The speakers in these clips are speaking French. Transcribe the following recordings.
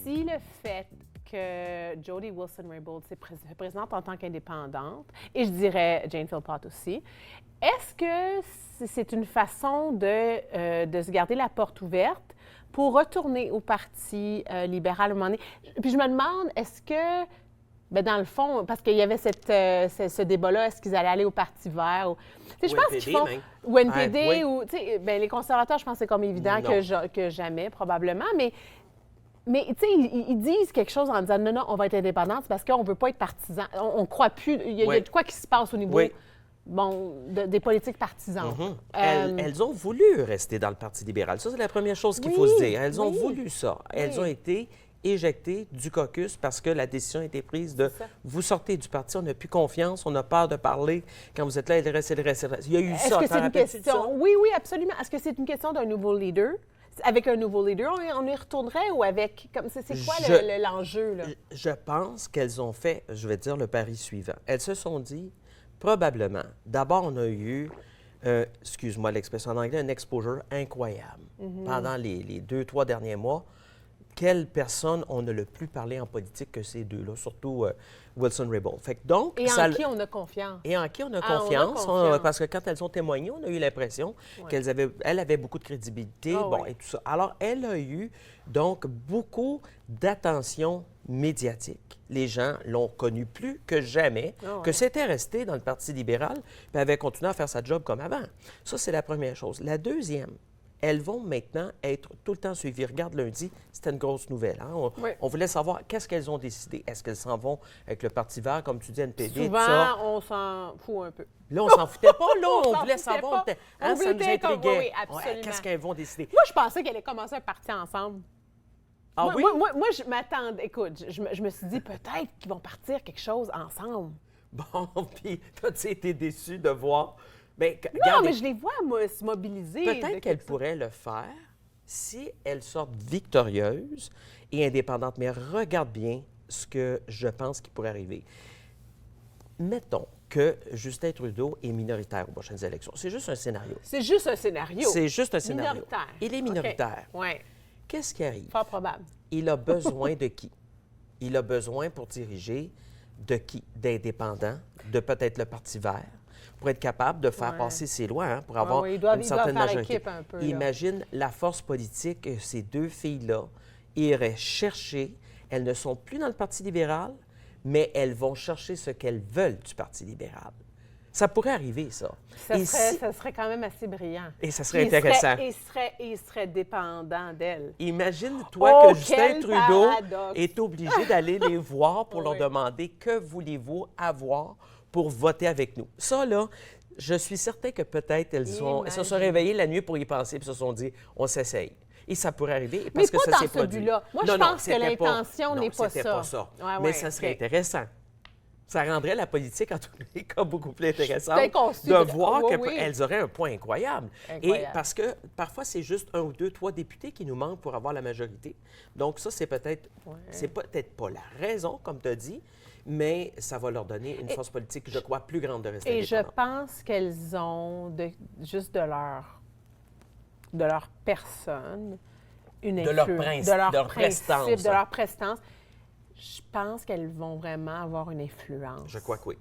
si le fait que Jody Wilson-Raybould se présente en tant qu'indépendante, et je dirais Jane Philpott aussi, est-ce que c'est une façon de se garder la porte ouverte pour retourner au Parti libéral à un moment donné? Puis je me demande, est-ce que, bien, dans le fond, parce qu'il y avait ce débat-là, est-ce qu'ils allaient aller au Parti vert? Je pense qu'ils font... Ou NPD, ou... Bien, les conservateurs, je pense que c'est comme évident que jamais, probablement, mais tu sais, ils disent quelque chose en disant non, on va être indépendants, c'est parce qu'on ne veut pas être partisans. On ne croit plus. Il y a de quoi qui se passe au niveau des politiques partisanes. Elles ont voulu rester dans le Parti libéral. Ça, c'est la première chose qu'il faut se dire. Elles ont voulu ça. Elles ont été éjectées du caucus parce que la décision a été prise de vous sortez du parti, on n'a plus confiance, on a peur de parler. Quand vous êtes là, il reste. Il y a eu ça. Est-ce que c'est une question? Oui, absolument. Est-ce que c'est une question d'un nouveau leader? Avec un nouveau leader, on y retournerait ou avec... C'est quoi l'enjeu, là? Je pense qu'elles ont fait, je vais dire, le pari suivant. Elles se sont dit, probablement, d'abord, on a eu, excuse-moi l'expression en anglais, un exposure incroyable. Pendant les 2-3 derniers mois, quelle personne on a le plus parlé en politique que ces deux-là, surtout Wilson-Raybould. Et en qui on a confiance. Et en qui on a confiance, parce que quand elles ont témoigné, on a eu l'impression qu'elle avait beaucoup de crédibilité, et tout ça. Alors, elle a eu, donc, beaucoup d'attention médiatique. Les gens l'ont connue plus que jamais, que c'était resté dans le Parti libéral, puis avait continué à faire sa job comme avant. Ça, c'est la première chose. La deuxième, elles vont maintenant être tout le temps suivies. Regarde, lundi, c'était une grosse nouvelle. Hein? On voulait savoir qu'est-ce qu'elles ont décidé. Est-ce qu'elles s'en vont avec le Parti vert, comme tu dis, NPD, souvent, tout ça? On s'en fout un peu. Là, on s'en foutait pas. Là, on voulait savoir. Ça nous intriguait. Oui, absolument. Qu'est-ce qu'elles vont décider? Moi, je pensais qu'elles allaient commencer un parti ensemble. Ah oui? Moi, je m'attendais. Écoute, je me suis dit peut-être qu'ils vont partir quelque chose ensemble. Bon, puis as-tu été déçu de voir... Mais je les vois, moi, se mobiliser. Peut-être qu'elles pourraient le faire si elles sortent victorieuses et indépendantes. Mais regarde bien ce que je pense qui pourrait arriver. Mettons que Justin Trudeau est minoritaire aux prochaines élections. C'est juste un scénario. C'est juste un scénario. C'est juste un scénario. Minoritaire. Il est minoritaire. Okay. Oui. Qu'est-ce qui arrive? Fort probable. Il a besoin de qui? Il a besoin pour diriger de qui? D'indépendants, de peut-être le Parti vert, pour être capable de faire passer ses lois, hein, pour avoir une certaine majorité. Un peu, imagine la force politique que ces deux filles-là iraient chercher. Elles ne sont plus dans le Parti libéral, mais elles vont chercher ce qu'elles veulent du Parti libéral. Ça pourrait arriver, ça. Ça serait quand même assez brillant. Et ça serait intéressant. Il serait dépendant d'elle. Imagine-toi que Justin Trudeau est obligé d'aller les voir pour leur demander « Que voulez-vous avoir pour voter avec nous? » Ça, là, je suis certain que peut-être elles se sont réveillées la nuit pour y penser et se sont dit « On s'essaye. » Et ça pourrait arriver parce que ça s'est produit. But-là. Moi, je pense que l'intention n'est pas ça. C'était pas ça. Mais ça serait intéressant. Ça rendrait la politique, en tous les cas, beaucoup plus intéressante de voir qu'elles auraient un point incroyable. Et parce que parfois, c'est juste 1 ou 2, 3 députés qui nous manquent pour avoir la majorité. Donc ça, c'est peut-être pas la raison, comme tu as dit, mais ça va leur donner une force politique, je crois, plus grande de rester indépendantes. Et je pense qu'elles ont, juste de leur personne, une influence. De leur prestance. De leur prestance. Je pense qu'elles vont vraiment avoir une influence. Je crois que oui.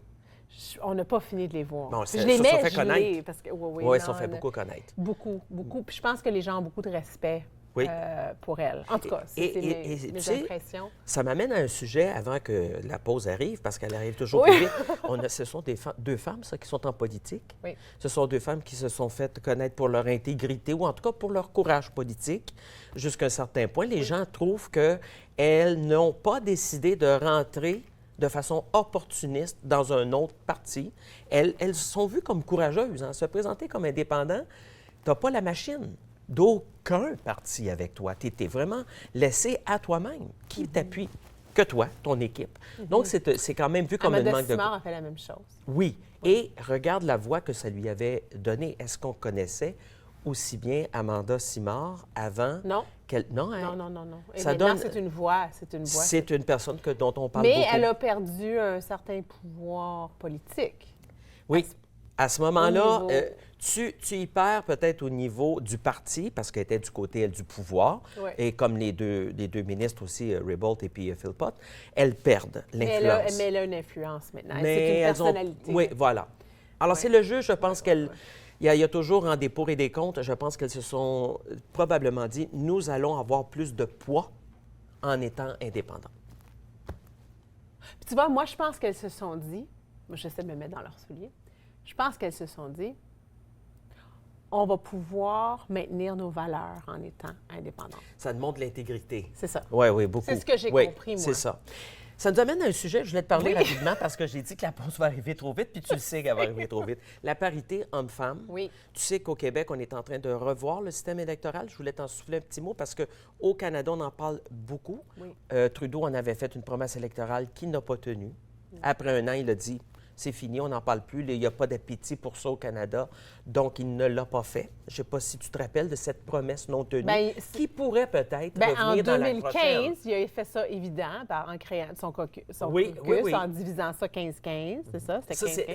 On n'a pas fini de les voir. Bon, je les mets, fait connaître. Parce que, oui, ils sont fait beaucoup connaître. Beaucoup. Puis je pense que les gens ont beaucoup de respect pour elles. En tout cas, c'est mes impressions. Ça m'amène à un sujet avant que la pause arrive, parce qu'elle arrive toujours plus vite. Ce sont deux femmes, ça, qui sont en politique. Oui. Ce sont deux femmes qui se sont faites connaître pour leur intégrité, ou en tout cas pour leur courage politique, jusqu'à un certain point. Les gens trouvent qu'elles n'ont pas décidé de rentrer de façon opportuniste dans un autre parti. Elles sont vues comme courageuses. Hein? Se présenter comme indépendant, tu n'as pas la machine d'aucun parti avec toi. Tu étais vraiment laissé à toi-même. Qui t'appuie? Que toi, ton équipe. Donc, c'est quand même vu comme une manque de... Simard a fait la même chose. Oui. Et regarde la voix que ça lui avait donnée. Est-ce qu'on connaissait aussi bien Amanda Simard avant? Non. Non, hein? Non. Et maintenant, c'est une voix. C'est une personne dont on parle beaucoup. Mais elle a perdu un certain pouvoir politique. Oui. À ce moment-là, Tu y perds peut-être au niveau du parti, parce qu'elle était du côté du pouvoir, et comme les deux ministres aussi, Raybould et puis Philpott, elles perdent l'influence. Mais elle a une influence maintenant. C'est une personnalité. Oui, voilà. Alors, c'est le jeu, je pense qu'elle... Il y a toujours en des pour et des contre. Je pense qu'elles se sont probablement dit, nous allons avoir plus de poids en étant indépendants. Puis tu vois, moi, je pense qu'elles se sont dit, moi, j'essaie de me mettre dans leurs souliers, je pense qu'elles se sont dit, on va pouvoir maintenir nos valeurs en étant indépendants. Ça demande l'intégrité. C'est ça. Oui, beaucoup. C'est ce que j'ai compris, moi. C'est ça. Ça nous amène à un sujet, je voulais te parler rapidement parce que j'ai dit que la pause va arriver trop vite, puis tu le sais qu'elle va arriver trop vite. La parité homme-femme. Oui. Tu sais qu'au Québec, on est en train de revoir le système électoral. Je voulais t'en souffler un petit mot parce qu'au Canada, on en parle beaucoup. Oui. Trudeau en avait fait une promesse électorale qu'il n'a pas tenue. Après un an, il a dit c'est fini, on n'en parle plus. Il n'y a pas d'appétit pour ça au Canada. Donc, il ne l'a pas fait. Je ne sais pas si tu te rappelles de cette promesse non tenue qui pourrait peut-être revenir dans la prochaine. En 2015, il a fait ça évident en créant son caucus, en divisant ça 15-15, c'est ça?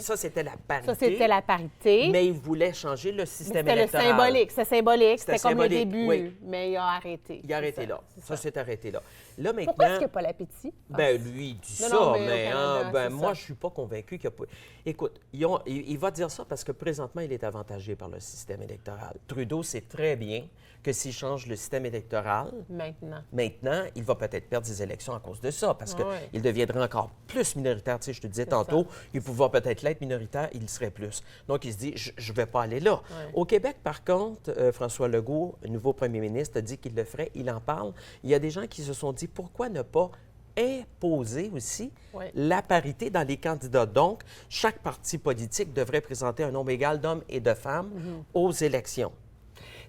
Ça, c'était la parité. Ça, c'était la parité. Mais il voulait changer le système électoral. C'était symbolique. C'était comme le début, mais il a arrêté. Il a arrêté là. Ça s'est arrêté là. Là, maintenant... Pourquoi est-ce qu'il n'y a pas l'appétit? Lui, il dit mais moi, je ne suis pas convaincu qu'il n'y a pas... Écoute, il va dire ça parce que présentement, il est avantagé par le système électoral. Trudeau sait très bien que s'il change le système électoral... Maintenant, il va peut-être perdre ses élections à cause de ça, parce qu'il deviendrait encore plus minoritaire. Tu sais, je te disais tantôt, il pouvait peut-être l'être minoritaire, il serait plus. Donc, il se dit, je ne vais pas aller là. Au Québec, par contre, François Legault, nouveau premier ministre, a dit qu'il le ferait, il en parle. Il y a des gens qui se sont dit, pourquoi ne pas imposer aussi la parité dans les candidats. Donc, chaque parti politique devrait présenter un nombre égal d'hommes et de femmes aux élections.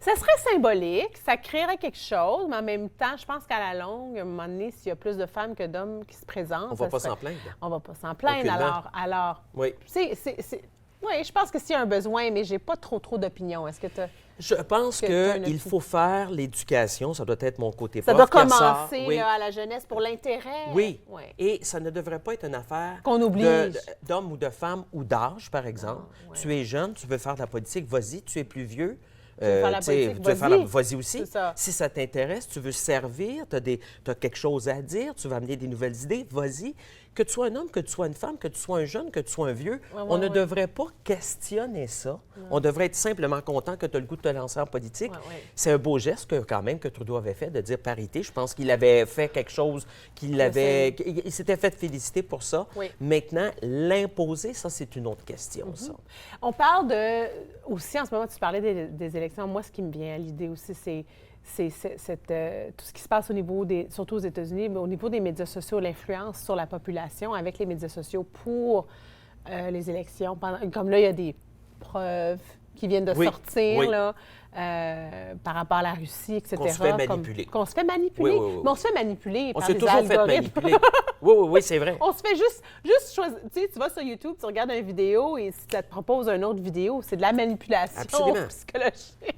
Ça serait symbolique, ça créerait quelque chose, mais en même temps, je pense qu'à la longue, à un moment donné, s'il y a plus de femmes que d'hommes qui se présentent... On ne va pas s'en plaindre. On ne va pas s'en plaindre. Alors oui, je pense que s'il y a un besoin, mais j'ai pas trop d'opinion. Est-ce que tu as... Je pense qu'il faut faire l'éducation, ça doit être mon côté prof. Ça doit commencer à la jeunesse pour l'intérêt. Oui, et ça ne devrait pas être une affaire qu'on oblige d'hommes ou de femmes ou d'âge, par exemple. Tu es jeune, tu veux faire de la politique, vas-y. Tu es plus vieux, tu veux faire vas-y aussi. Si ça t'intéresse, tu veux servir, tu as quelque chose à dire, tu veux amener des nouvelles idées, vas-y. Que tu sois un homme, que tu sois une femme, que tu sois un jeune, que tu sois un vieux, on ne devrait pas questionner ça. On devrait être simplement content que tu as le goût de te lancer en politique. C'est un beau geste quand même que Trudeau avait fait de dire parité. Je pense qu'il avait fait quelque chose il s'était fait féliciter pour ça. Maintenant, l'imposer, ça, c'est une autre question, ça. On parle aussi, en ce moment, tu parlais des élections. Moi, ce qui me vient à l'idée aussi, c'est tout ce qui se passe au niveau surtout aux États-Unis, mais au niveau des médias sociaux, l'influence sur la population avec les médias sociaux pour les élections. Comme là, il y a des preuves qui viennent de sortir là, par rapport à la Russie, etc. Qu'on se fait manipuler. Qu'on se fait manipuler. Mais on se fait manipuler par des algorithmes. On s'est toujours fait manipuler. Oui, c'est vrai. On se fait juste choisir. Tu vas sur YouTube, tu regardes une vidéo et si ça te propose une autre vidéo, c'est de la manipulation psychologique.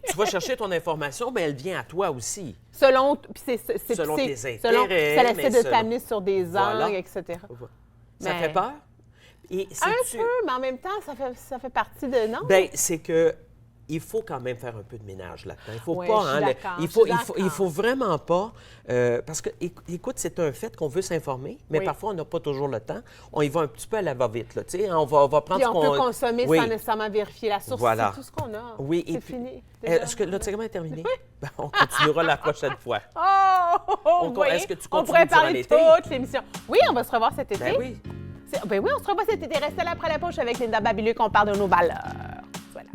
Tu vas chercher ton information, mais elle vient à toi aussi. Selon tes intérêts. Ça essaie de t'amener sur des angles, etc. Ça fait peur? Un peu, mais en même temps, ça fait partie de... Non? Bien, c'est que il faut quand même faire un peu de ménage là-dedans. Il faut pas, il faut vraiment pas, parce que, écoute, c'est un fait qu'on veut s'informer, mais parfois, on n'a pas toujours le temps. On y va un petit peu à la va-vite, là, tu sais. On va prendre ce qu'on... Puis on peut consommer sans nécessairement vérifier la source. C'est tout ce qu'on a. Oui, c'est fini. Est-ce que le segment est terminé? Ben, on continuera la prochaine fois. Est-ce que tu continues on pourrait parler de toute l'émission. Oui, on va se revoir cet été. Ben oui. On se revoit cet été. Restez là après la poche avec Linda Babiluc, on parle de nos valeurs. Voilà.